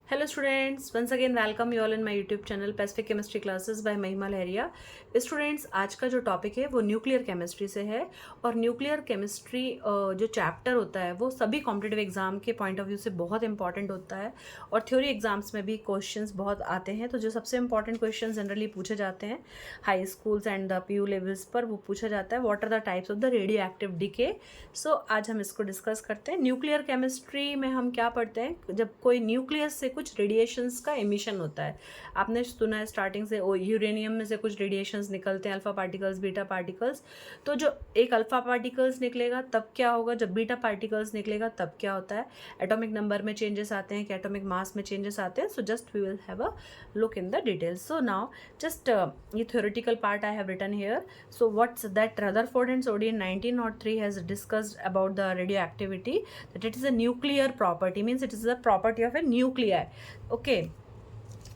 Hello students, once again welcome you all in my YouTube channel Pacific Chemistry Classes by महिमा लहरिया। Students, आज का जो topic है वो न्यूक्लियर केमिस्ट्री से है और न्यूक्लियर केमिस्ट्री जो चैप्टर होता है वो सभी कॉम्पिटिटिव एग्जाम के पॉइंट ऑफ व्यू से बहुत इंपॉर्टेंट होता है और थ्योरी एग्जाम्स में भी क्वेश्चंस बहुत आते हैं। तो जो सबसे इंपॉर्टेंट क्वेश्चन जनरली पूछे जाते हैं high schools and the PU levels पर, वो पूछा जाता है what are the types of the radio active decay. So आज हम इसको डिस्कस करते हैं। न्यूक्लियर केमिस्ट्री में हम क्या पढ़ते हैं, जब कोई न्यूक्लियस से कुछ रेडिएशंस का एमिशन होता है। आपने सुना है स्टार्टिंग से यूरेनियम में से कुछ रेडिएशंस निकलते हैं, अल्फा पार्टिकल्स, बीटा पार्टिकल्स। तो जो एक अल्फा पार्टिकल्स निकलेगा तब क्या होगा, जब बीटा पार्टिकल्स निकलेगा तब क्या होता है, एटॉमिक नंबर में चेंजेस आते हैं कि एटॉमिक मास में चेंजेस आते हैं। So just we will have a look in the details. So now just ये theoretical part I have written here. So what's that Rutherford and Soddy in 1903 has discussed about the radioactivity, that it is a nuclear property, means it is a property of a nuclei. Okay,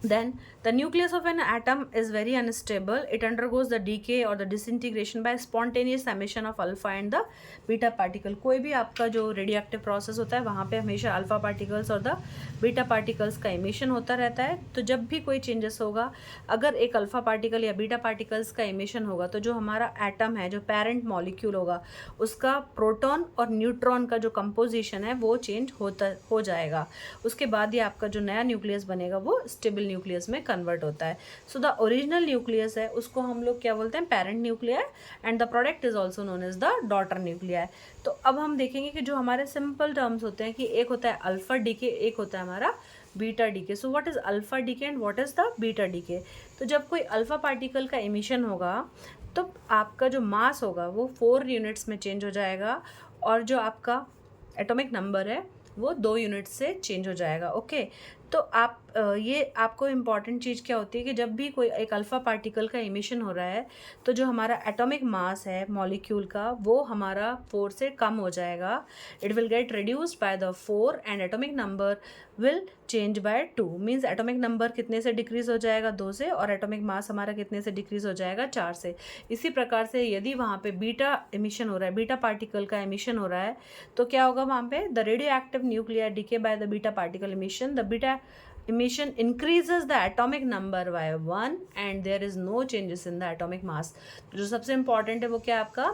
then the nucleus of an atom is very unstable. It undergoes the decay or the disintegration by spontaneous emission of alpha and the beta particle. कोई भी आपका जो radioactive process होता है वहाँ पे हमेशा alpha particles और द बीटा पार्टिकल्स का एमिशन होता रहता है। तो जब भी कोई चेंजेस होगा, अगर एक अल्फा पार्टिकल या बीटा पार्टिकल्स का एमिशन होगा तो जो हमारा एटम है, जो पेरेंट मॉलिक्यूल होगा, उसका प्रोटॉन और न्यूट्रॉन का जो कंपोजिशन है वो चेंज हो जाएगा। उसके बाद ही आपका जो नया न्यूक्लियस बनेगा वो स्टेबल न्यूक्लियस में कन्वर्ट होता है। सो द ओरिजिनल न्यूक्लियस है उसको हम लोग क्या बोलते हैं, parent nuclear, and the product is also known as the daughter nuclear. तो अब हम देखेंगे कि जो हमारे सिंपल टर्म्स होते हैं कि एक होता है अल्फा डीके, एक होता है हमारा beta decay. So what is alpha decay and what is the beta decay. तो जब कोई अल्फा पार्टिकल का एमिशन होगा तो आपका जो मास होगा वो 4 यूनिट्स में चेंज हो जाएगा और जो आपका एटॉमिक नंबर है वो 2 यूनिट से चेंज हो जाएगा। ओके, तो आप ये आपको इम्पॉर्टेंट चीज़ क्या होती है कि जब भी कोई एक अल्फा पार्टिकल का एमिशन हो रहा है तो जो हमारा एटॉमिक मास है मॉलिक्यूल का वो हमारा 4 से कम हो जाएगा। It will get reduced by the 4 and atomic number will change bye 2। Means atomic number कितने से डिक्रीज हो जाएगा, 2 से, और एटॉमिक मास हमारा कितने से डिक्रीज हो जाएगा, 4 से। इसी प्रकार से यदि वहाँ पे बीटा एमिशन हो रहा है, बीटा पार्टिकल का एमिशन हो रहा है, तो क्या होगा वहाँ पे, the radio active nuclear decay by the beta particle emission, the beta emission increases the atomic number by 1 and there is no changes in the atomic mass। जो सबसे important है वो क्या है आपका,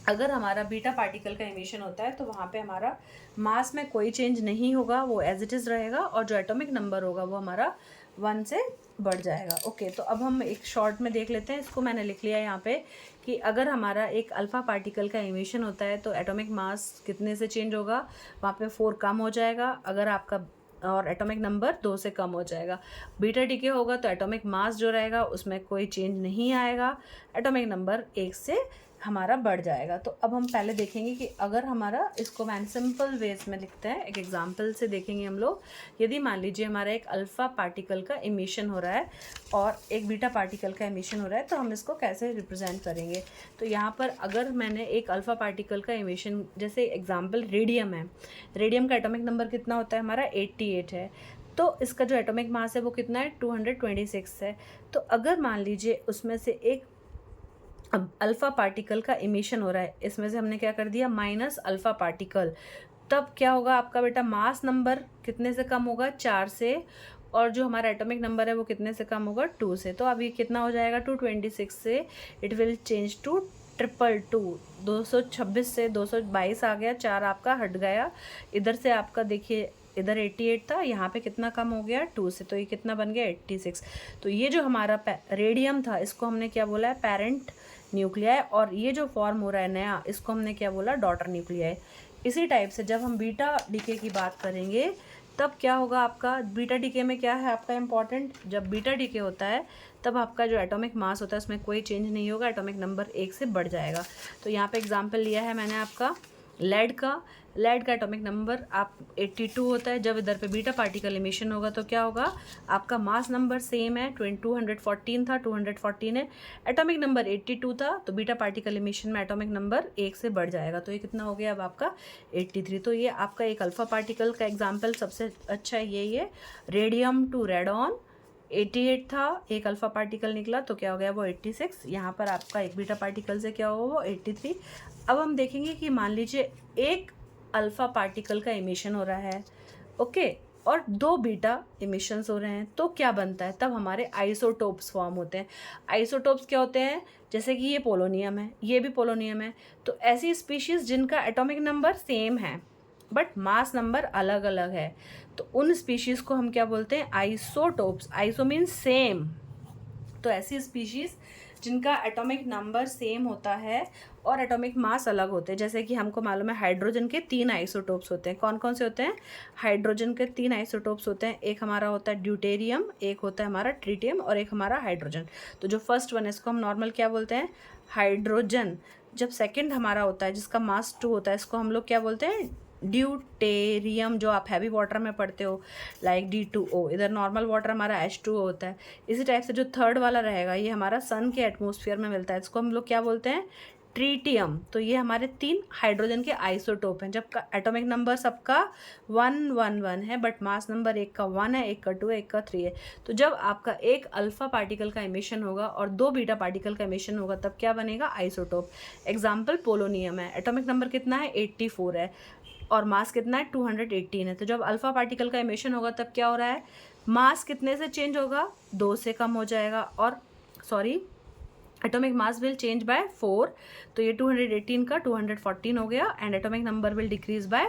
अगर हमारा बीटा पार्टिकल का एमिशन होता है तो वहाँ पे हमारा मास में कोई चेंज नहीं होगा, वो एज इट इज़ रहेगा, और जो एटॉमिक नंबर होगा वो हमारा 1 से बढ़ जाएगा। ओके, तो अब हम एक शॉर्ट में देख लेते हैं। इसको मैंने लिख लिया यहाँ पे कि अगर हमारा एक अल्फा पार्टिकल का एमिशन होता है तो एटॉमिक मास कितने से चेंज होगा, वहाँ पे 4 कम हो जाएगा, अगर आपका, और एटॉमिक नंबर 2 से कम हो जाएगा। बीटा डीके होगा तो एटॉमिक मास जो रहेगा उसमें कोई चेंज नहीं आएगा, एटॉमिक नंबर 1 से हमारा बढ़ जाएगा। तो अब हम पहले देखेंगे कि अगर हमारा, इसको मैंने सिंपल वेज में लिखते हैं, एक एग्जांपल से देखेंगे हम लोग। यदि मान लीजिए हमारा एक अल्फा पार्टिकल का एमिशन हो रहा है और एक बीटा पार्टिकल का एमिशन हो रहा है, तो हम इसको कैसे रिप्रेजेंट करेंगे। तो यहाँ पर अगर मैंने एक अल्फा पार्टिकल का एमिशन, जैसे एग्जाम्पल रेडियम है, रेडियम का एटॉमिक नंबर कितना होता है हमारा, 88 है, तो इसका जो एटॉमिक मास है वो कितना है, 226 है। तो अगर मान लीजिए उसमें से एक अब अल्फ़ा पार्टिकल का एमिशन हो रहा है, इसमें से हमने क्या कर दिया, माइनस अल्फ़ा पार्टिकल, तब क्या होगा आपका बेटा, मास नंबर कितने से कम होगा, 4 से, और जो हमारा एटॉमिक नंबर है वो कितने से कम होगा, 2 से। तो अब ये कितना हो जाएगा, 226 से इट विल चेंज टू 222, 226 से 222 आ गया, 4 आपका हट गया। इधर से आपका देखिए, इधर 88 था, यहाँ पे कितना कम हो गया, 2 से, तो ये कितना बन गया, 86। तो ये जो हमारा रेडियम था इसको हमने क्या बोला है, पेरेंट न्यूक्लियाई, और ये जो फॉर्म हो रहा है नया, इसको हमने क्या बोला, डॉटर न्यूक्लियाई। इसी टाइप से जब हम बीटा डीके की बात करेंगे तब क्या होगा आपका, बीटा डीके में क्या है आपका इम्पॉर्टेंट, जब बीटा डीके होता है तब आपका जो एटॉमिक मास होता है उसमें कोई चेंज नहीं होगा, एटॉमिक नंबर 1 से बढ़ जाएगा। तो यहाँ पे एग्जांपल लिया है मैंने आपका लेड का एटॉमिक नंबर आप 82 होता है। जब इधर पे बीटा पार्टिकल एमिशन होगा तो क्या होगा, आपका मास नंबर सेम है, 214 था, 214 है, एटॉमिक नंबर 82 था, तो बीटा पार्टिकल एमिशन में एटॉमिक नंबर 1 से बढ़ जाएगा, तो ये कितना हो गया अब आपका 83। तो ये आपका एक अल्फा पार्टिकल का एग्जाम्पल सबसे अच्छा है ये रेडियम टू रेडॉन 88 था, एक अल्फा पार्टिकल निकला तो क्या हो गया वो 86। यहाँ पर आपका एक बीटा पार्टिकल से क्या होगा वो 83। अब हम देखेंगे कि मान लीजिए एक अल्फा पार्टिकल का एमिशन हो रहा है, ओके, और 2 बीटा इमिशंस हो रहे हैं, तो क्या बनता है, तब हमारे आइसोटोप्स फॉर्म होते हैं। आइसोटोप्स क्या होते हैं, जैसे कि ये पोलोनियम है, ये भी पोलोनियम है, तो ऐसी स्पीशीज़ जिनका एटॉमिक नंबर सेम है बट मास नंबर अलग अलग है, तो उन स्पीशीज़ को हम क्या बोलते हैं, आइसोटोप्स। आइसो मीन्स सेम, तो ऐसी स्पीशीज़ जिनका एटॉमिक नंबर सेम होता है और एटॉमिक मास अलग होते हैं। जैसे कि हमको मालूम है हाइड्रोजन के 3 आइसोटोप्स होते हैं। कौन कौन से होते हैं, हाइड्रोजन के 3 आइसोटोप्स होते हैं। एक हमारा होता है ड्यूटेरियम, एक होता है हमारा ट्रिटियम और एक हमारा हाइड्रोजन। तो जो फर्स्ट वन है इसको हम नॉर्मल क्या बोलते हैं, हाइड्रोजन। जब सेकेंड हमारा होता है जिसका मास 2 होता है, इसको हम लोग क्या बोलते हैं, ड्यूटेरियम, जो आप हैवी वाटर में पढ़ते हो लाइक D2O। इधर नॉर्मल वाटर हमारा H2O होता है। इसी टाइप से जो थर्ड वाला रहेगा ये हमारा सन के एटमॉस्फेयर में मिलता है, इसको हम लोग क्या बोलते हैं, ट्रीटियम। तो ये हमारे 3 हाइड्रोजन के आइसोटोप हैं। जब एटॉमिक नंबर सबका 111 है बट मास नंबर एक का 1 है, एक का 2 है, एक का 3 है, तो जब आपका एक अल्फा पार्टिकल का एमिशन होगा और 2 बीटा पार्टिकल का एमिशन होगा, तब क्या बनेगा, आइसोटोप। एग्जाम्पल पोलोनियम है, एटॉमिक नंबर कितना है, 84 है और मास कितना है, 218 है। तो जब अल्फा पार्टिकल का एमिशन होगा तब क्या हो रहा है, मास कितने से चेंज होगा, 2 से कम हो जाएगा, और sorry atomic mass will change by 4, तो ये 218 का 214 हो गया and atomic number will decrease by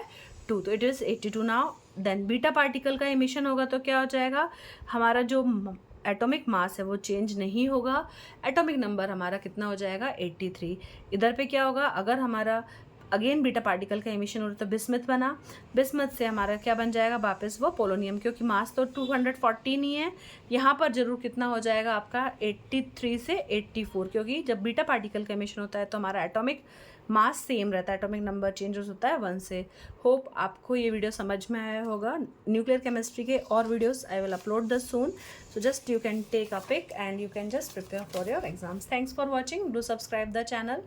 2, तो it is 82 now. Then beta particle का एमिशन होगा तो क्या हो जाएगा, हमारा जो एटॉमिक मास है वो चेंज नहीं होगा, एटॉमिक नंबर हमारा कितना हो जाएगा, 83। इधर पे क्या होगा, अगर हमारा अगेन बीटा पार्टिकल का एमिशन हो रहा तो बिस्मथ बना, बिस्मथ से हमारा क्या बन जाएगा वापस वो पोलोनियम, क्योंकि मास तो 214 ही है। यहाँ पर जरूर कितना हो जाएगा आपका 83 से 84, क्योंकि जब बीटा पार्टिकल का एमिशन होता है तो हमारा एटॉमिक मास सेम रहता है, एटॉमिक नंबर चेंजेस होता है 1 से। होप आपको ये वीडियो समझ में आया होगा। न्यूक्लियर केमिस्ट्री के और videos I will upload the soon, so just you can take a pic and you can just prepare for your exams. Thanks for watching. Do subscribe the channel.